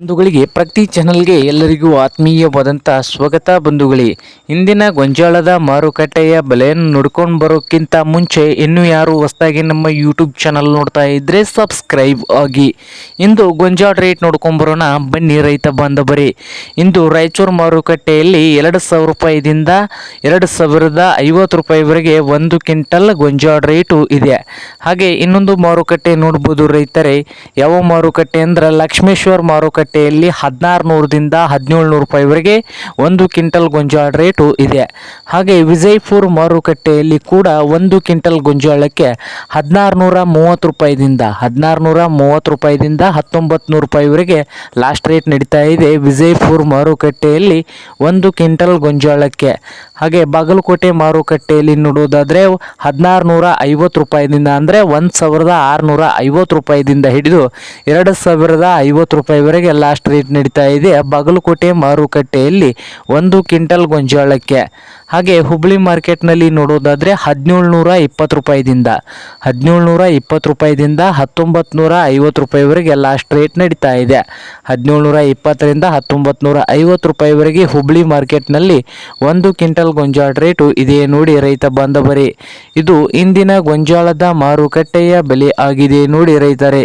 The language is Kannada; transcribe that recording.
ಬಂಧುಗಳಿಗೆ ಪ್ರತಿ ಚಾನಲ್ಗೆ ಎಲ್ಲರಿಗೂ ಆತ್ಮೀಯವಾದಂಥ ಸ್ವಾಗತ ಬಂಧುಗಳೇ. ಇಂದಿನ ಗೊಂಜಾಳದ ಮಾರುಕಟ್ಟೆಯ ಬೆಲೆಯನ್ನು ನೋಡ್ಕೊಂಡು ಬರೋಕ್ಕಿಂತ ಮುಂಚೆ ಇನ್ನೂ ಯಾರು ಹೊಸದಾಗಿ ನಮ್ಮ ಯೂಟ್ಯೂಬ್ ಚಾನಲ್ ನೋಡ್ತಾ ಇದ್ದರೆ ಸಬ್ಸ್ಕ್ರೈಬ್ ಆಗಿ. ಇಂದು ಗೊಂಜಾಳ ರೇಟ್ ನೋಡ್ಕೊಂಬರೋಣ ಬನ್ನಿ ರೈತ ಬಾಂಧವರೇ. ಇಂದು ರಾಯಚೂರು ಮಾರುಕಟ್ಟೆಯಲ್ಲಿ 2,000 ರೂಪಾಯಿದಿಂದ 2,050 ರೂಪಾಯಿವರೆಗೆ 1 ಕ್ವಿಂಟಲ್ ಗೊಂಜಾಳ ರೇಟು ಇದೆ. ಹಾಗೆ ಇನ್ನೊಂದು ಮಾರುಕಟ್ಟೆ ನೋಡ್ಬೋದು ರೈತರೇ. ಯಾವ ಮಾರುಕಟ್ಟೆ ಅಂದ್ರೆ ಲಕ್ಷ್ಮೇಶ್ವರ ಮಾರುಕಟ್ಟೆಯಲ್ಲಿ 1600ದಿಂದ 1700 ರೂಪಾಯಿವರೆಗೆ 1 ಕ್ವಿಂಟಲ್ ಗೊಂಜಾಳ ರೇಟು ಇದೆ. ಹಾಗೆ ವಿಜಯಪುರ ಮಾರುಕಟ್ಟೆಯಲ್ಲಿ ಕೂಡ 1 ಕ್ವಿಂಟಲ್ ಗೊಂಜಾಳಕ್ಕೆ 1630 ರೂಪಾಯಿದಿಂದ 1900 ರೂಪಾಯಿವರೆಗೆ ಲಾಸ್ಟ್ ರೇಟ್ ನಡೀತಾ ಇದೆ ವಿಜಯಪುರ ಮಾರುಕಟ್ಟೆಯಲ್ಲಿ 1 ಕ್ವಿಂಟಲ್ ಗೊಂಜಾಳಕ್ಕೆ. ಹಾಗೆ ಬಾಗಲಕೋಟೆ ಮಾರುಕಟ್ಟೆಯಲ್ಲಿ ನೋಡೋದಾದರೆ 1650 ರೂಪಾಯಿದಿಂದ ಅಂದರೆ 1650 ರೂಪಾಯಿದಿಂದ ಹಿಡಿದು 2050 ರೂಪಾಯಿವರೆಗೆ ಲಾಸ್ಟ್ ರೇಟ್ ನಡೀತಾ ಇದೆ ಬಾಗಲಕೋಟೆ ಮಾರುಕಟ್ಟೆಯಲ್ಲಿ 1 ಕ್ವಿಂಟಲ್ ಗೊಂಜಾಳಕ್ಕೆ. ಹಾಗೆ ಹುಬ್ಬಳ್ಳಿ ಮಾರ್ಕೆಟ್ನಲ್ಲಿ ನೋಡೋದಾದರೆ 1720 ರೂಪಾಯಿದಿಂದ 1950 ರೂಪಾಯಿವರೆಗೆ ಲಾಸ್ಟ್ ರೇಟ್ ನಡೀತಾ ಇದೆ. 1720ರಿಂದ 1950 ರೂಪಾಯಿವರೆಗೆ ಹುಬ್ಬಳ್ಳಿ ಮಾರ್ಕೆಟ್ನಲ್ಲಿ 1 ಕ್ವಿಂಟಲ್ ಗೊಂಜಾಳ ರೇಟು ಇದೆ ನೋಡಿ ರೈತ ಬಾಂಧವರೇ. ಇದು ಇಂದಿನ ಗೊಂಜಾಳದ ಮಾರುಕಟ್ಟೆಯ ಬೆಲೆ ಆಗಿದೆ ನೋಡಿ ರೈತರೇ.